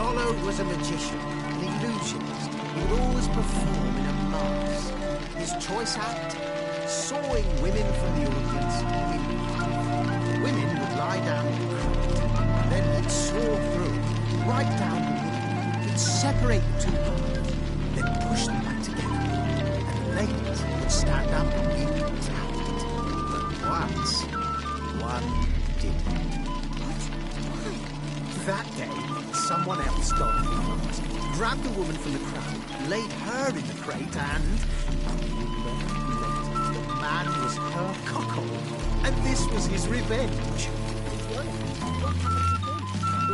Rollo was a magician, an illusionist. He would always perform in a mask. His choice act, sawing women from the audience in half. The women would lie down in the crate, and then he'd saw through, right down the middle. He'd separate the two halves, then push them back together. And the ladies would stand up intact. But once, one didn't. That day, someone else donned the mask, grabbed the woman from the crowd, laid her in the crate, and the man was her cuckold, and this was his revenge.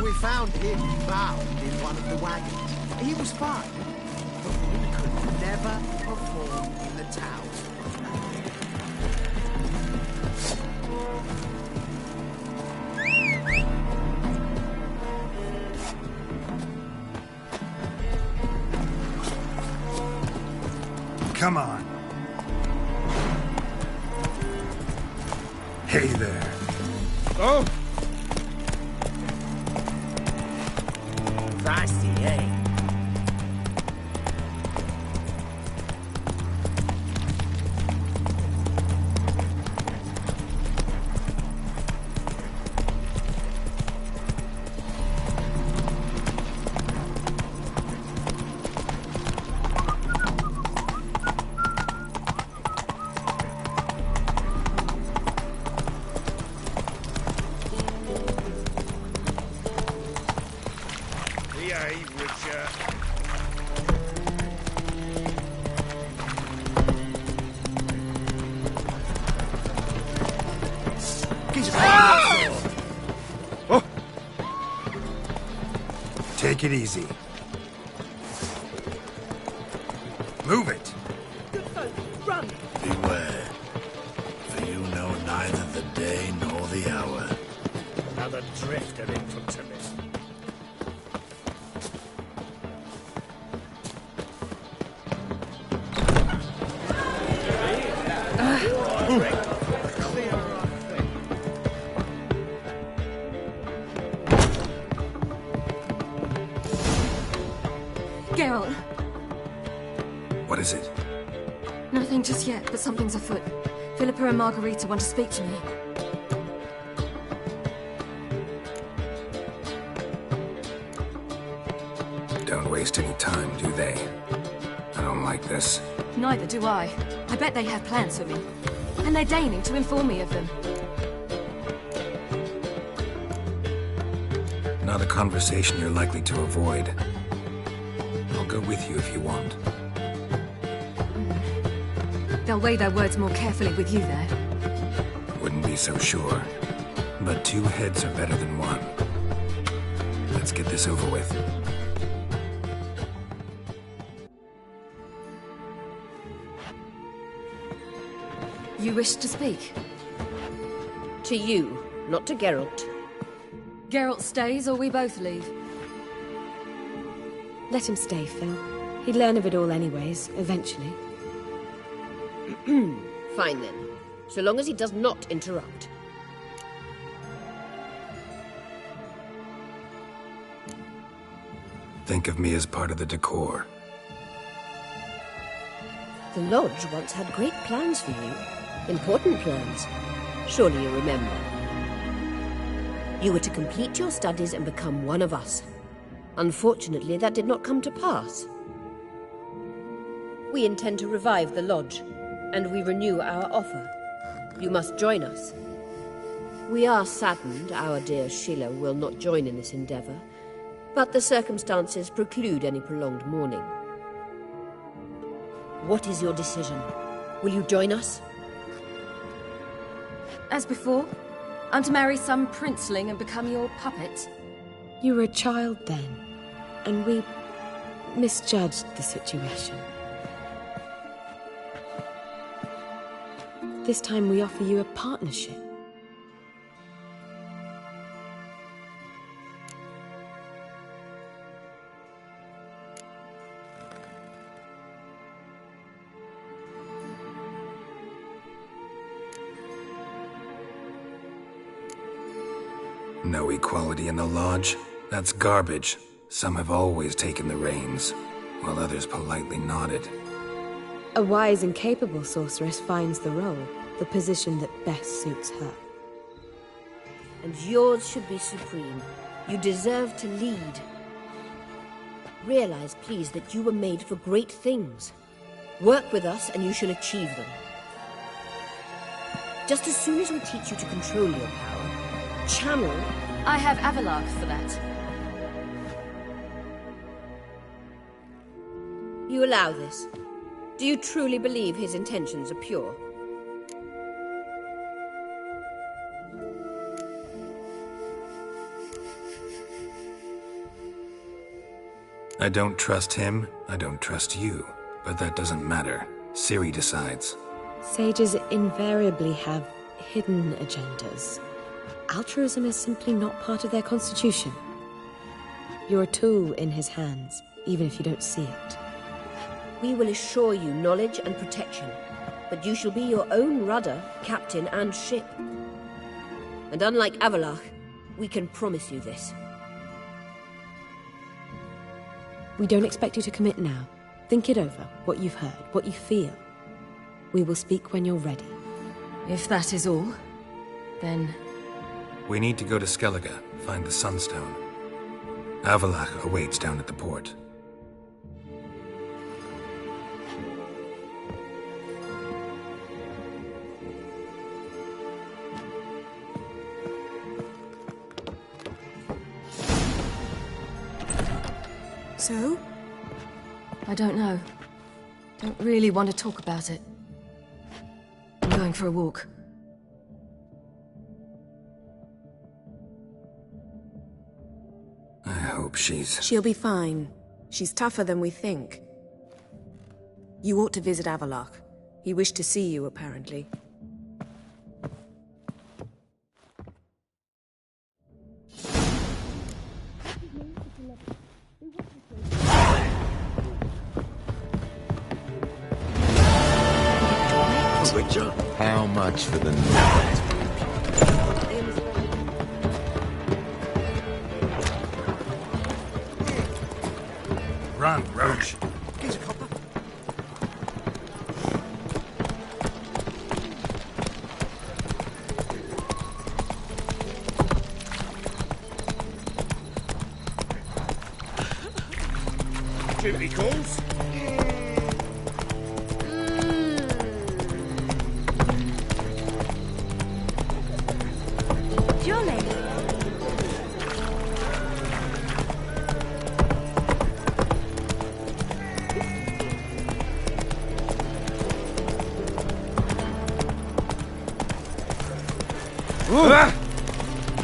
We found him bound in one of the wagons. He was fine, but we could never perform in the town. Come on. Hey there. Oh! Feisty, eh? Take it easy. Move it. Good folk, run! Beware, for you know neither the day nor the hour. Another drift of infantrymen. Geralt. What is it? Nothing just yet, but something's afoot. Philippa and Margarita want to speak to me. Don't waste any time, do they? I don't like this. Neither do I. I bet they have plans for me. And they're deigning to inform me of them. Not a conversation you're likely to avoid. I'll go with you if you want. They'll weigh their words more carefully with you there. Wouldn't be so sure. But two heads are better than one. Let's get this over with. You wish to speak? To you, not to Geralt. Geralt stays or we both leave? Let him stay, Phil. He'd learn of it all anyways, eventually. Fine then, so long as he does not interrupt. Think of me as part of the decor. The Lodge once had great plans for you. Important plans. Surely you remember. You were to complete your studies and become one of us. Unfortunately, that did not come to pass. We intend to revive the Lodge, and we renew our offer. You must join us. We are saddened our dear Sheila will not join in this endeavor, but the circumstances preclude any prolonged mourning. What is your decision? Will you join us? As before, I'm to marry some princeling and become your puppet. You were a child then, and we misjudged the situation. This time we offer you a partnership. No equality in the Lodge? That's garbage. Some have always taken the reins, while others politely nodded. A wise and capable sorceress finds the role, the position that best suits her. And yours should be supreme. You deserve to lead. Realize, please, that you were made for great things. Work with us and you shall achieve them. Just as soon as we teach you to control your power, channel... I have Avalark for that. You allow this? Do you truly believe his intentions are pure? I don't trust him, I don't trust you. But that doesn't matter. Ciri decides. Sages invariably have hidden agendas. Altruism is simply not part of their constitution. You're a tool in his hands, even if you don't see it. We will assure you knowledge and protection, but you shall be your own rudder, captain, and ship. And unlike Avalark, we can promise you this. We don't expect you to commit now. Think it over, what you've heard, what you feel. We will speak when you're ready. If that is all, then... We need to go to Skellige, find the Sunstone. Avalark awaits down at the port. So? I don't know. Don't really want to talk about it. I'm going for a walk. I hope she's... She'll be fine. She's tougher than we think. You ought to visit Avalark. He wished to see you, apparently. How much for the night? Run, Roach. Here's a copper. Duty calls.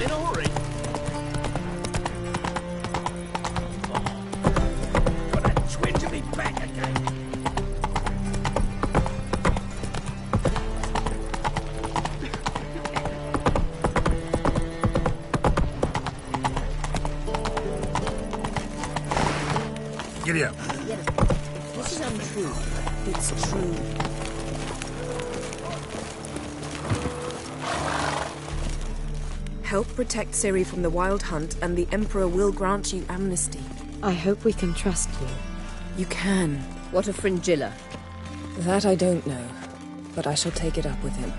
In a hurry. Got that twin to be back again. Giddy up. This is untrue. It's true. Help protect Ciri from the Wild Hunt, and the Emperor will grant you amnesty. I hope we can trust you. You can. What of Fringilla? That I don't know, but I shall take it up with him.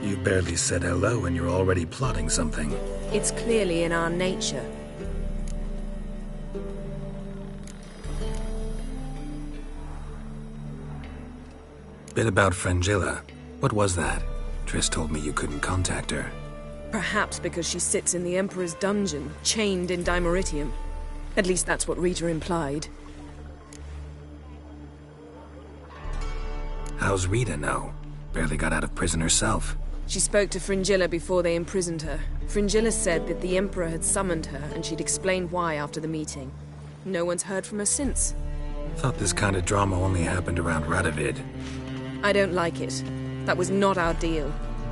You barely said hello and you're already plotting something. It's clearly in our nature. Bit about Fringilla. What was that? Triss told me you couldn't contact her. Perhaps because she sits in the Emperor's dungeon, chained in Dimeritium. At least that's what Rita implied. How's Rita know? Barely got out of prison herself. She spoke to Fringilla before they imprisoned her. Fringilla said that the Emperor had summoned her, and she'd explained why after the meeting. No one's heard from her since. Thought this kind of drama only happened around Radovid. I don't like it. That was not our deal.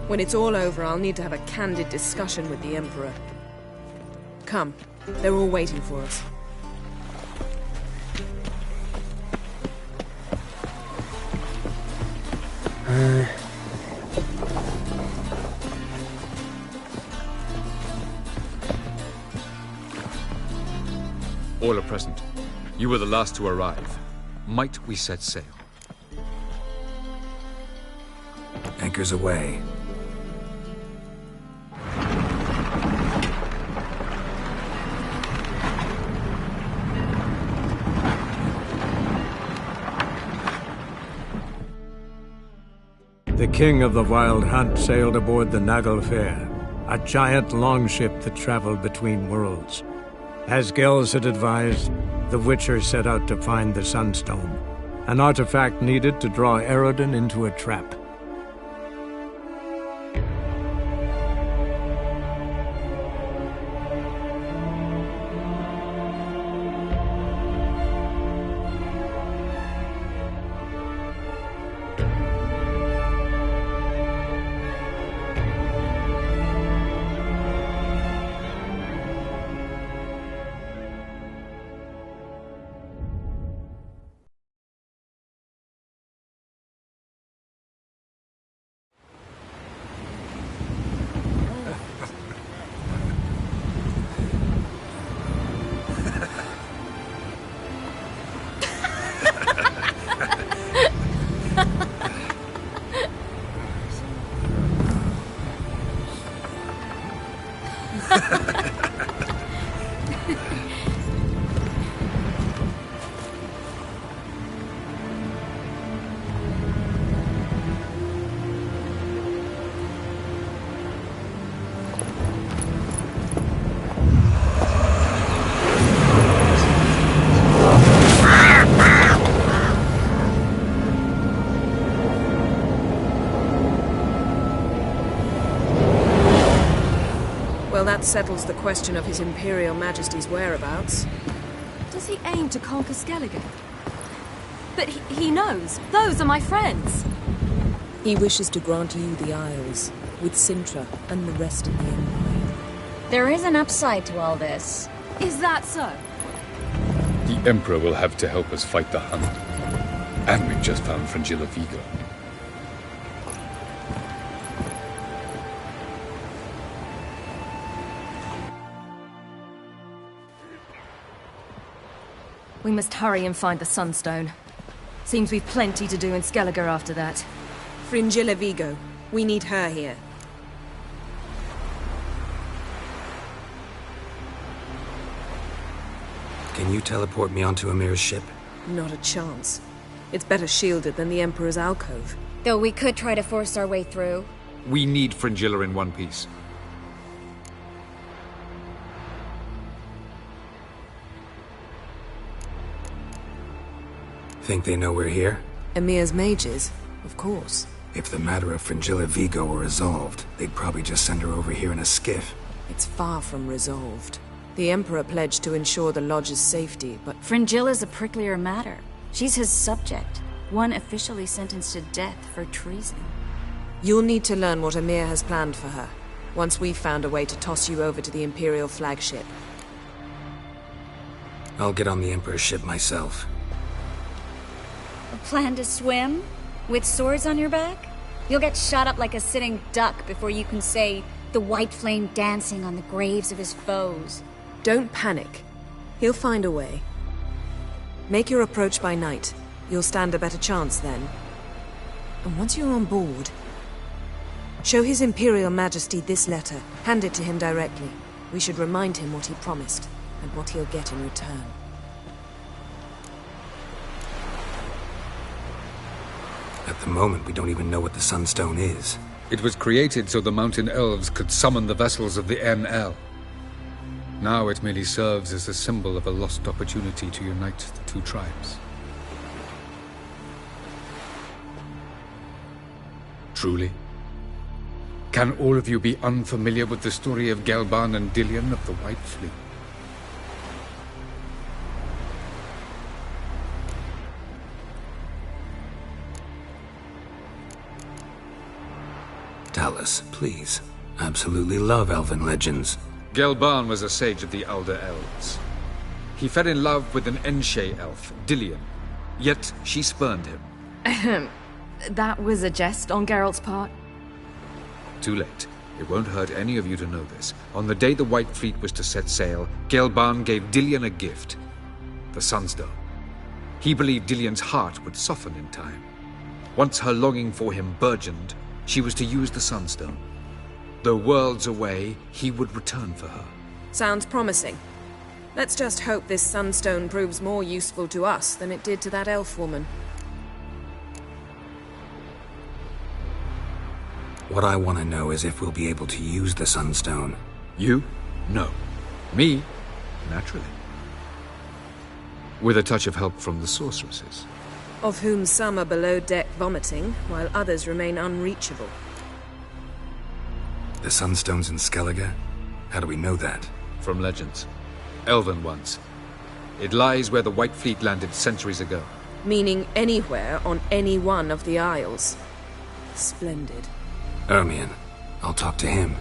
When it's all over, I'll need to have a candid discussion with the Emperor. Come, they're all waiting for us. All are present. You were the last to arrive. Might we set sail? Anchors away. The king of the Wild Hunt sailed aboard the Naglfar, a giant longship that traveled between worlds. As Gels had advised, the Witcher set out to find the Sunstone, an artifact needed to draw Eredin into a trap. Well, that settles the question of His Imperial Majesty's whereabouts. Does he aim to conquer Skellige? But he knows. Those are my friends. He wishes to grant you the Isles, with Cintra and the rest of the Empire. There is an upside to all this. Is that so? The Emperor will have to help us fight the Hunt. And we've just found Fringilla Vigo. We must hurry and find the Sunstone. Seems we've plenty to do in Skellige after that. Fringilla Vigo. We need her here. Can you teleport me onto Emir's ship? Not a chance. It's better shielded than the Emperor's alcove. Though we could try to force our way through. We need Fringilla in one piece. Think they know we're here? Emir's mages, of course. If the matter of Fringilla Vigo were resolved, they'd probably just send her over here in a skiff. It's far from resolved. The Emperor pledged to ensure the Lodge's safety, but... Fringilla's a pricklier matter. She's his subject, one officially sentenced to death for treason. You'll need to learn what Emir has planned for her, once we've found a way to toss you over to the Imperial flagship. I'll get on the Emperor's ship myself. A plan to swim? With swords on your back? You'll get shot up like a sitting duck before you can say the white flame dancing on the graves of his foes. Don't panic. He'll find a way. Make your approach by night. You'll stand a better chance then. And once you're on board, show His Imperial Majesty this letter. Hand it to him directly. We should remind him what he promised, and what he'll get in return. At the moment, we don't even know what the Sunstone is. It was created so the Mountain Elves could summon the vessels of the NL. Now it merely serves as a symbol of a lost opportunity to unite the two tribes. Truly? Can all of you be unfamiliar with the story of Gelban and Dillion of the White Fleet? Tell us, please. Absolutely love elven legends. Gelban was a sage of the Elder Elves. He fell in love with an Enshe elf, Dillion, yet she spurned him. That was a jest on Geralt's part? Too late. It won't hurt any of you to know this. On the day the White Fleet was to set sail, Gelban gave Dillion a gift. The Sunstone. He believed Dillion's heart would soften in time. Once her longing for him burgeoned, she was to use the Sunstone. Though worlds away, he would return for her. Sounds promising. Let's just hope this Sunstone proves more useful to us than it did to that elf woman. What I want to know is if we'll be able to use the Sunstone. You? No. Me? Naturally. With a touch of help from the sorceresses. Of whom some are below deck vomiting, while others remain unreachable. The Sunstone's in Skellige? How do we know that? From legends. Elven ones. It lies where the White Fleet landed centuries ago. Meaning anywhere on any one of the Isles. Splendid. Ermion. I'll talk to him.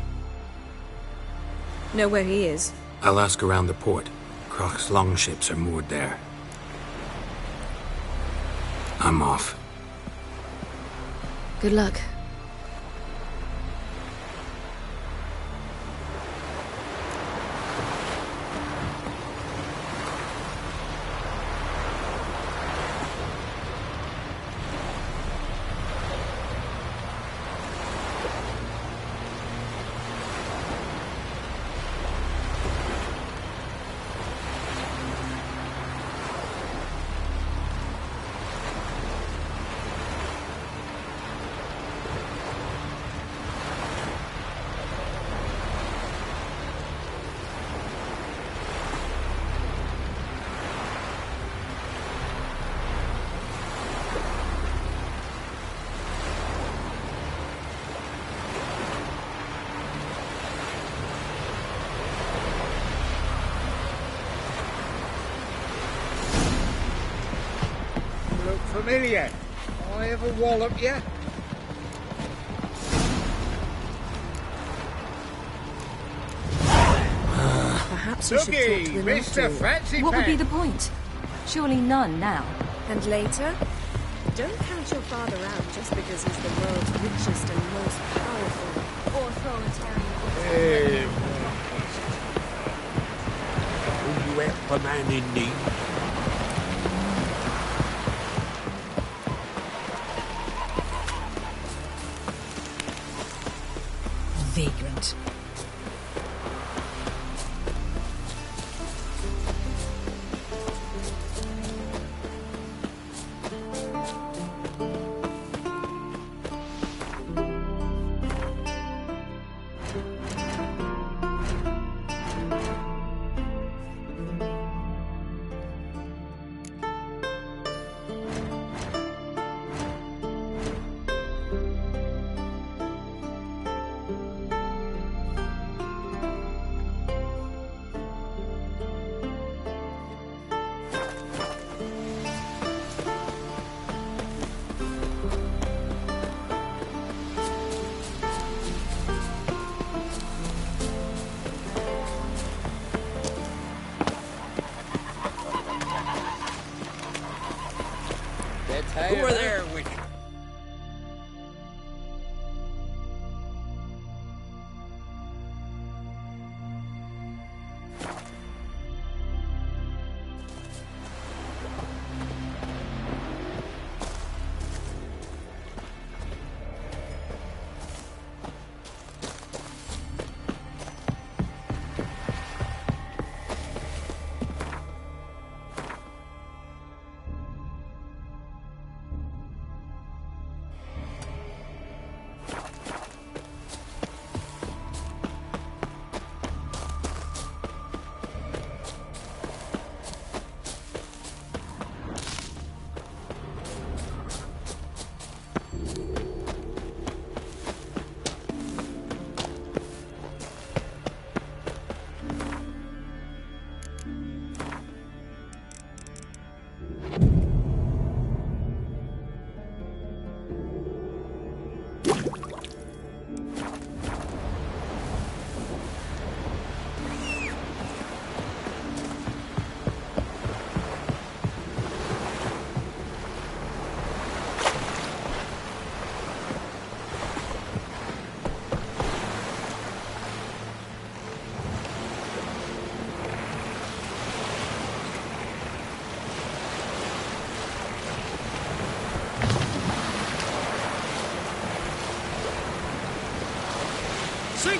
Know where he is? I'll ask around the port. Croc's longships are moored there. I'm off. Good luck. Familiar. I ever wallop you? Perhaps we should talk to them Mr. after. Fancy What would be Pants. the point? Surely none now. And later? Don't count your father out just because he's the world's richest and most powerful. Or authoritarian. Will you help a man in need? Vagrant. Who are there with you?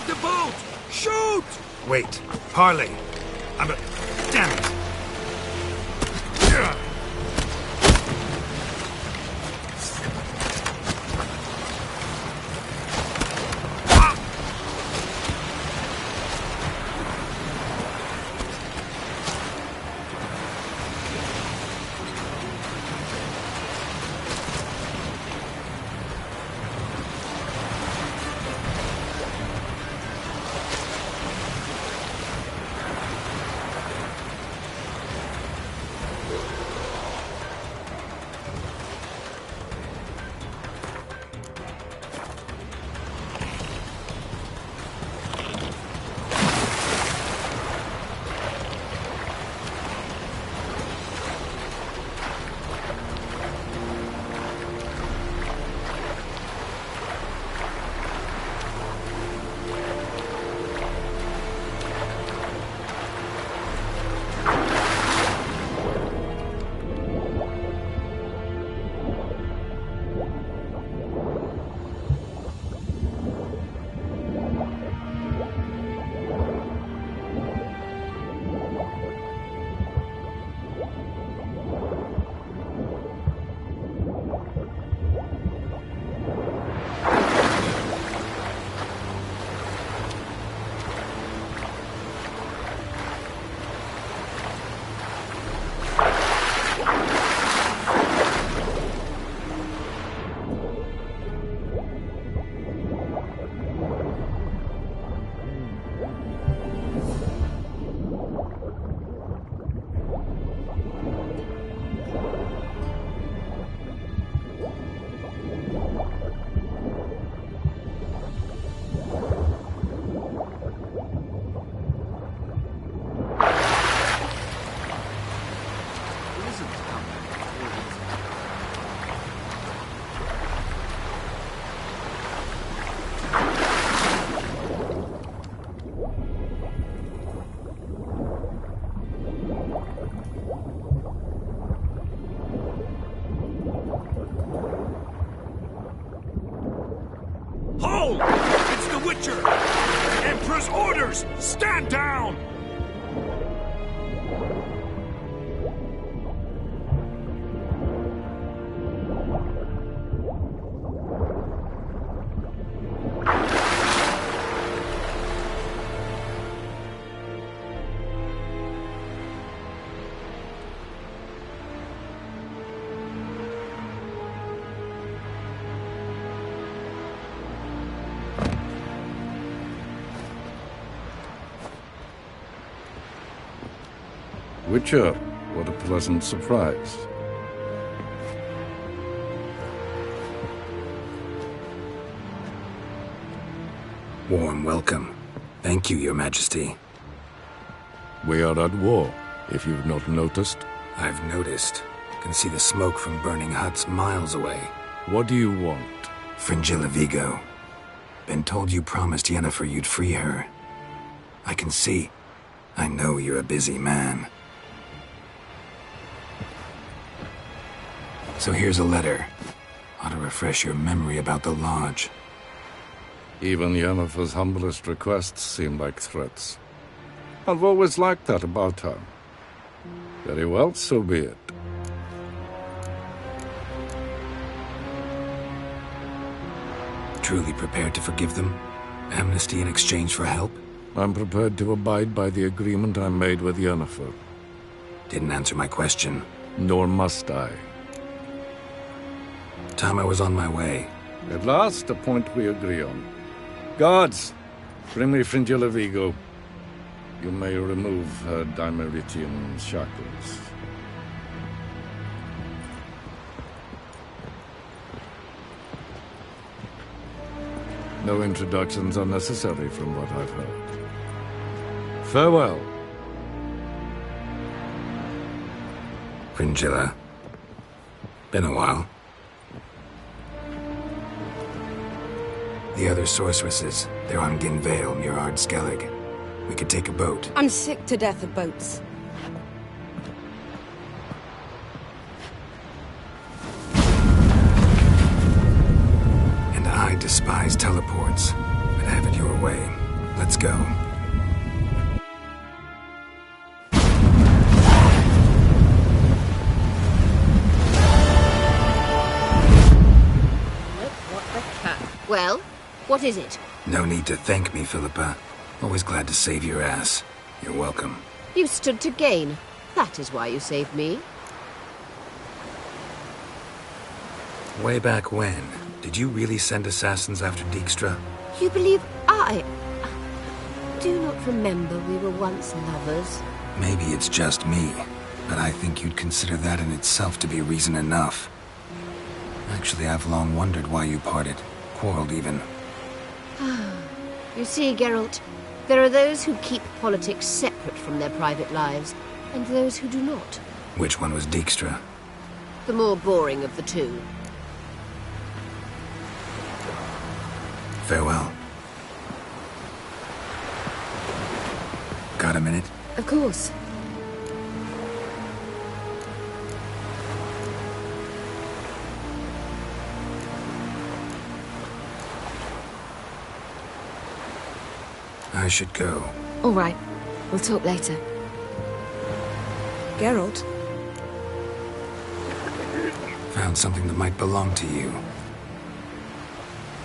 Take the boat! Shoot! Wait. Parley. Damn it. Hold! It's the Witcher! Emperor's orders! Stand down! Witcher, what a pleasant surprise. Warm welcome. Thank you, Your Majesty. We are at war, if you've not noticed. I've noticed. Can see the smoke from burning huts miles away. What do you want? Fringilla Vigo. Been told you promised Yennefer you'd free her. I can see. I know you're a busy man. So here's a letter. Ought to refresh your memory about the Lodge. Even Yennefer's humblest requests seem like threats. I've always liked that about her. Very well, so be it. Truly prepared to forgive them? Amnesty in exchange for help? I'm prepared to abide by the agreement I made with Yennefer. Didn't answer my question. Nor must I. Time I was on my way. At last, a point we agree on. Guards, bring me Fringilla Vigo. You may remove her Dimeritian shackles. No introductions are necessary from what I've heard. Farewell. Fringilla. Been a while. The other sorceresses, they're on Ginvale near Ard Skellig. We could take a boat. I'm sick to death of boats. And I despise teleports, but have it your way. Let's go. What the cat? Well, what is it? No need to thank me, Philippa. Always glad to save your ass. You're welcome. You stood to gain. That is why you saved me. Way back when, did you really send assassins after Dijkstra? You believe I do not remember we were once lovers. Maybe it's just me, but I think you'd consider that in itself to be reason enough. Actually, I've long wondered why you parted. Quarreled even. You see, Geralt, there are those who keep politics separate from their private lives, and those who do not. Which one was Dijkstra? The more boring of the two. Farewell. Got a minute? Of course. I should go. All right. We'll talk later. Geralt? Found something that might belong to you.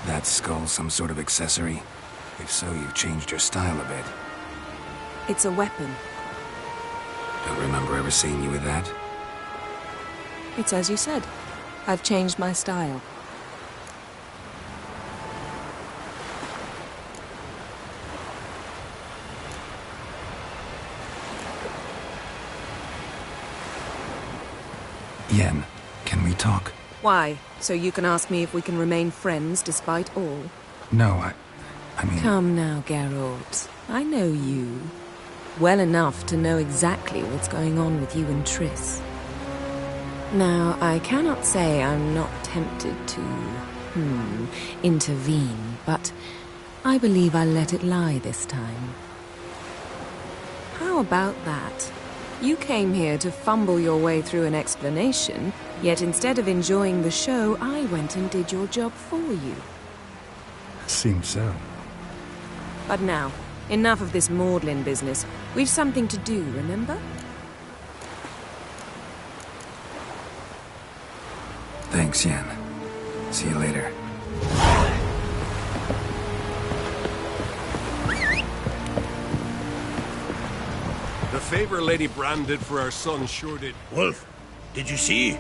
That skull some sort of accessory? If so, you've changed your style a bit. It's a weapon. Don't remember ever seeing you with that. It's as you said. I've changed my style. Yen, can we talk? Why? So you can ask me if we can remain friends despite all? No, I mean... Come now, Geralt. I know you. Well enough to know exactly what's going on with you and Triss. Now, I cannot say I'm not tempted to, intervene, but I believe I'll let it lie this time. How about that? You came here to fumble your way through an explanation, yet instead of enjoying the show, I went and did your job for you. Seems so. But now, enough of this maudlin business. We've something to do, remember? Thanks, Yen. See you later. The favor Lady Brand did for our son sure did. Wolf, did you see?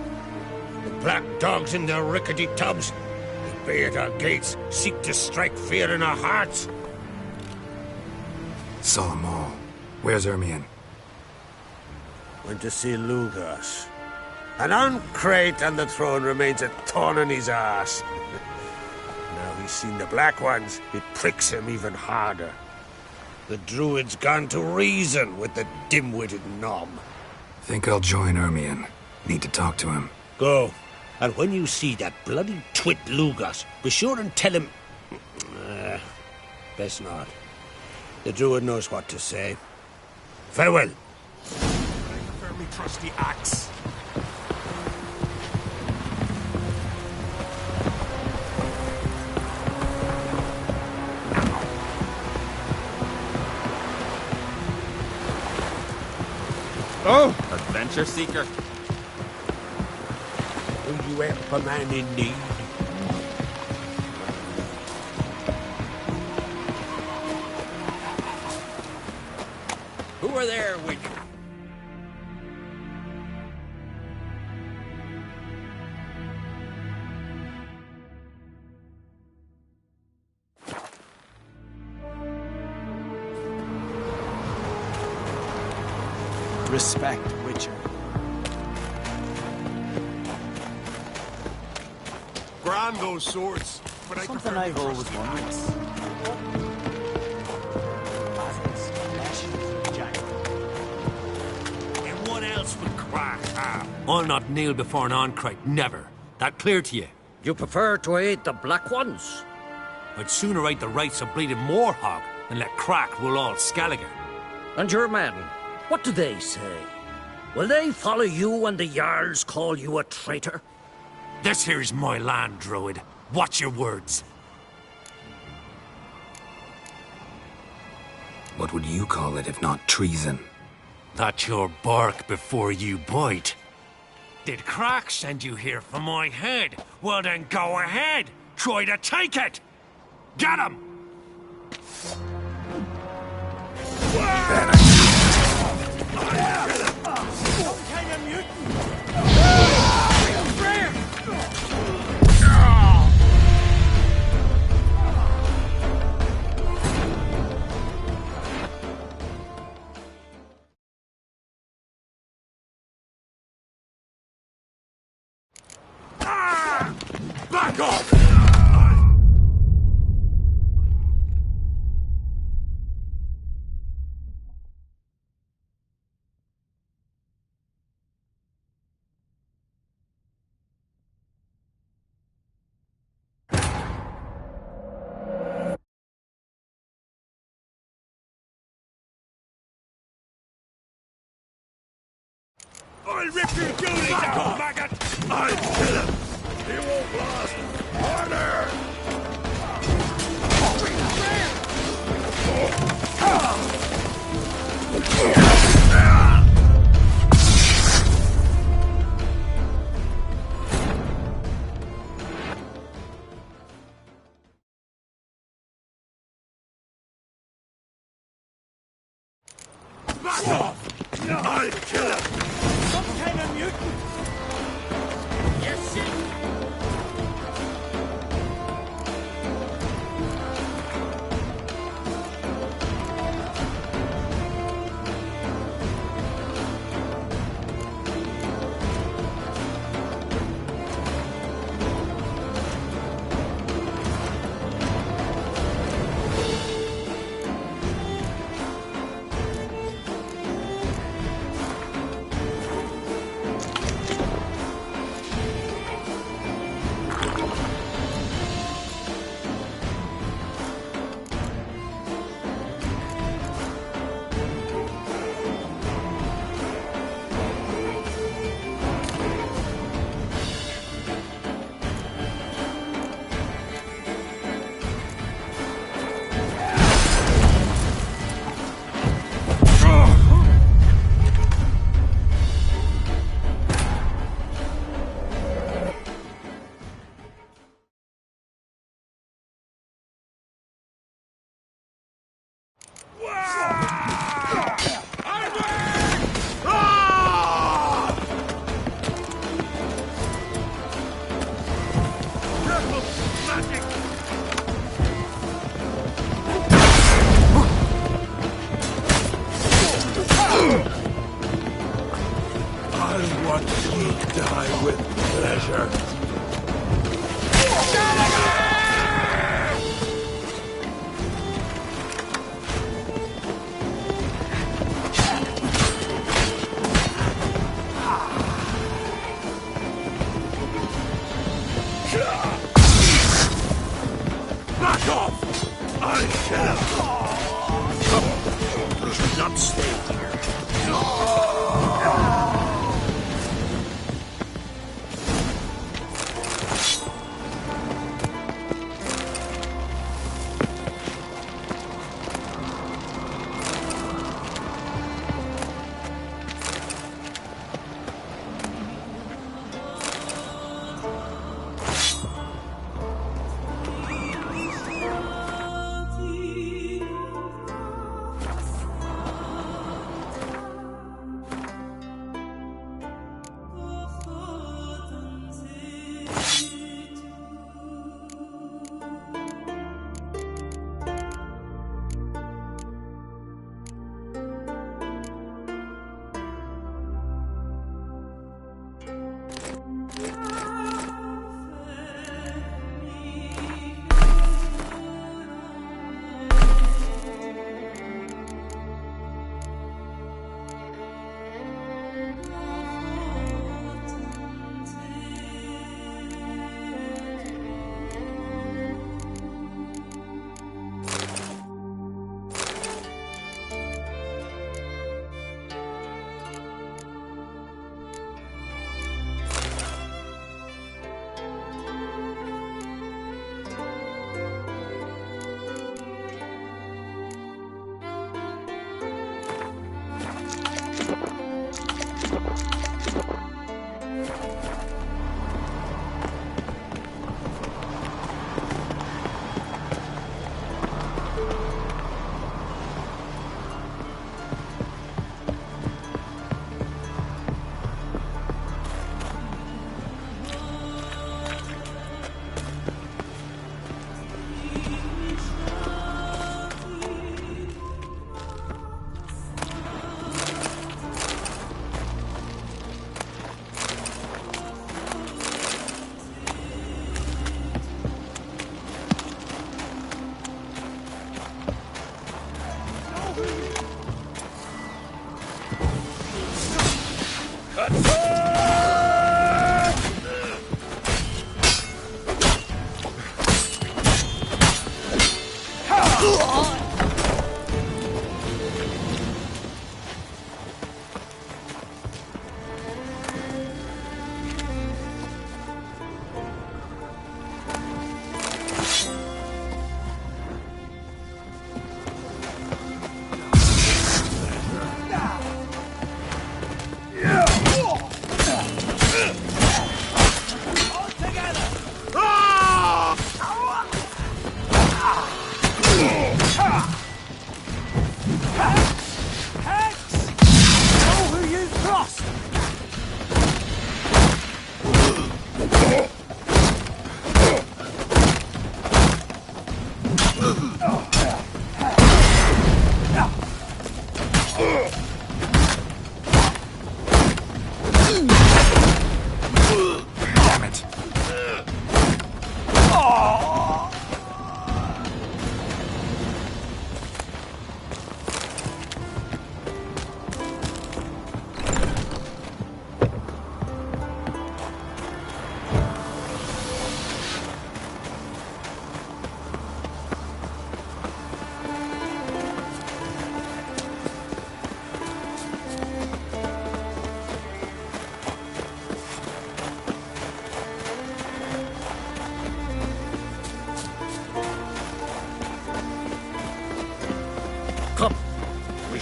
The black dogs in their rickety tubs. They bay at our gates, seek to strike fear in our hearts. Saw them all. Where's Ermion? Went to see Lugas. An uncrate on the throne remains a thorn in his ass. Now he's seen the Black Ones, it pricks him even harder. The Druid's gone to reason with the dim-witted nom. Think I'll join Ermion. Need to talk to him. Go. And when you see that bloody twit Lugas, be sure and tell him... best not. The Druid knows what to say. Farewell. I prefer me trusty axe. Oh! Adventure seeker. Will you help a man in need? Who are there with you? Respect, Witcher. Grand those swords, but Something I've always wondered. And what else would Crach have? I'll not kneel before an Oncrite, never. That clear to you? You prefer to aid the Black Ones? I'd sooner right the rights of bleeding Morhog than let Crach rule all Skellige. And your men, what do they say? Will they follow you when the Jarls call you a traitor? This here's my land, Druid. Watch your words. What would you call it if not treason? That's your bark before you bite. Did Crach send you here for my head? Well then go ahead! Try to take it! Get him! Back off! I'll rip your goonies out, maggot! I'll kill him! He won't last! Harder! Back off! I'll kill him! Some kind of mutant! Yes, sir! I watch you die with pleasure. Back off! I'll kill him! Does not stay here.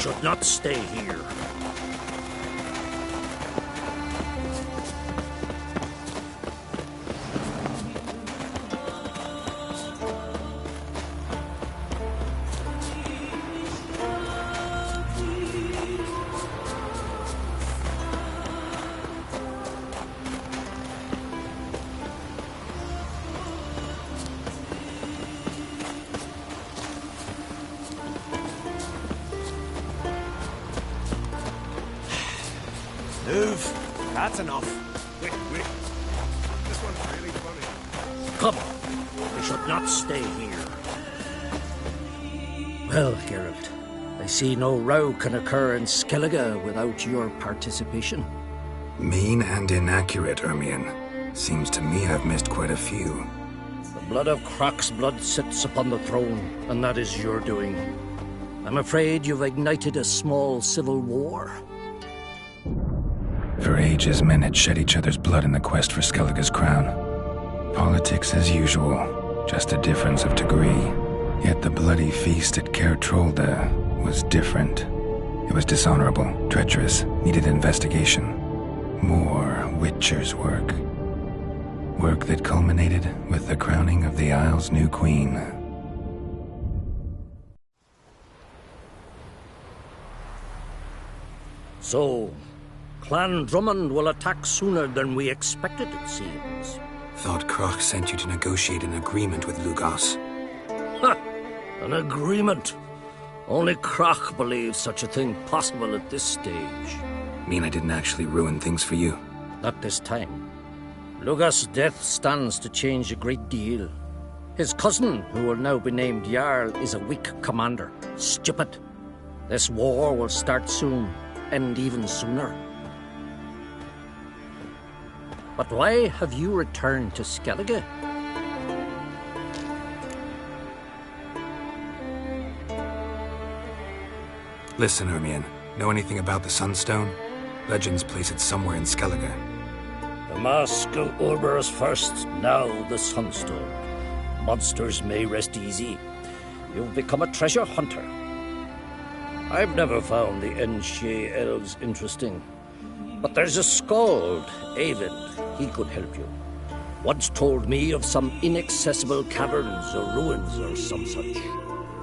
should not stay here. Move. That's enough. Wait. This one's really funny. Come. We should not stay here. Well, Geralt, I see no row can occur in Skellige without your participation. Mean and inaccurate, Ermion. Seems to me I've missed quite a few. The blood of Croc's blood sits upon the throne, and that is your doing. I'm afraid you've ignited a small civil war. For ages, men had shed each other's blood in the quest for Skellige's crown. Politics as usual, just a difference of degree. Yet the bloody feast at Caer Trolde was different. It was dishonorable, treacherous, needed investigation. More Witcher's work. Work that culminated with the crowning of the Isle's new queen. So, Clan Drummond will attack sooner than we expected, it seems. Thought Croc sent you to negotiate an agreement with Lugos. Ha! An agreement? Only Croc believes such a thing possible at this stage. Mean I didn't actually ruin things for you? Not this time. Lugos' death stands to change a great deal. His cousin, who will now be named Jarl, is a weak commander. Stupid. This war will start soon, end even sooner. But why have you returned to Skellige? Listen, Ermion. Know anything about the Sunstone? Legends place it somewhere in Skellige. The Mask of Orberus first, now the Sunstone. Monsters may rest easy. You've become a treasure hunter. I've never found the Enshe elves interesting. But there's a skald, Eyvind. He could help you. Once told me of some inaccessible caverns or ruins or some such.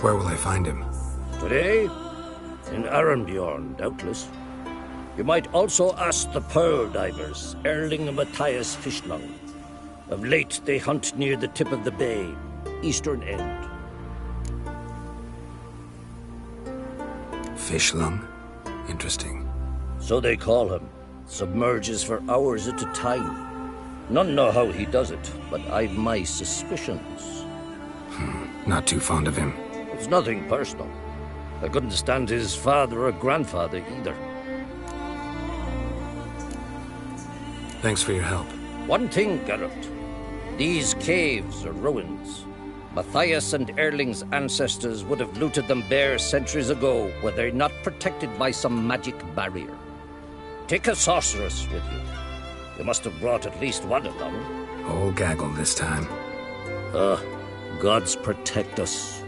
Where will I find him? Today? In Arenbjorn, doubtless. You might also ask the Pearl Divers, Erling and Matthias Fishlung. Of late, they hunt near the tip of the bay, eastern end. Fishlung? Interesting. So they call him. Submerges for hours at a time. None know how he does it, but I've my suspicions. Not too fond of him. It's nothing personal. I couldn't stand his father or grandfather either. Thanks for your help. One thing, Geralt. These caves are ruins. Matthias and Erling's ancestors would have looted them bare centuries ago were they not protected by some magic barrier. Take a sorceress with you. You must have brought at least one along. Whole gaggle this time. Gods protect us.